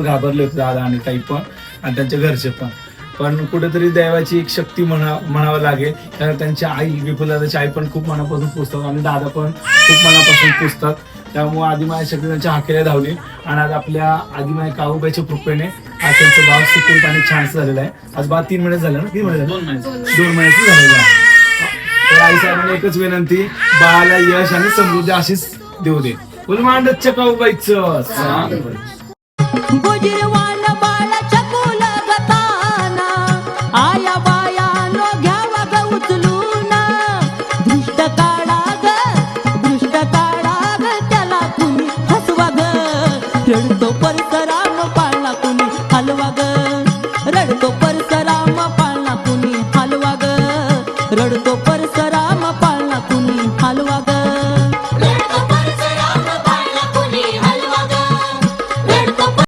घाबरले होते दादा आणि ताई पण आणि त्यांच्या घरचे पण कुठेतरी देवाची एक शक्ती म्हणावं लागेल. कारण त्यांच्या आई विपुलदादाची आई पण खूप मनापासून पुजतात आणि दादा पण खूप मनापासून पुजतात. त्यामुळे आदिमाया शक्ती त्यांच्या हाकेला धावली आणि आज आपल्या आदिमाया काऊबाईच्या कृपेने आज त्यांचं बाळ सुखरूप आणि छानसं झालेलं आहे. आज बाळ 3 महिने झालं ना, 3 महिने 2 महिन्याचं झालेलं आहे. तर आई साहेबांनी एकच विनंती, बाळाला यश आणि समृद्धी अशीच देऊ दे. बोल मांडच्या काऊबाईचं. गुजरवान बाळाच्या कुलगताना आया बायानो घ्यावा ग उचलून. दृष्ट काढा ग त्याला कुणी हसवा ग. रडतो परशुराम पाळला कुणी हलवा ग. रडतो परशुराम पाळला कुणी हलवा ग. रडतो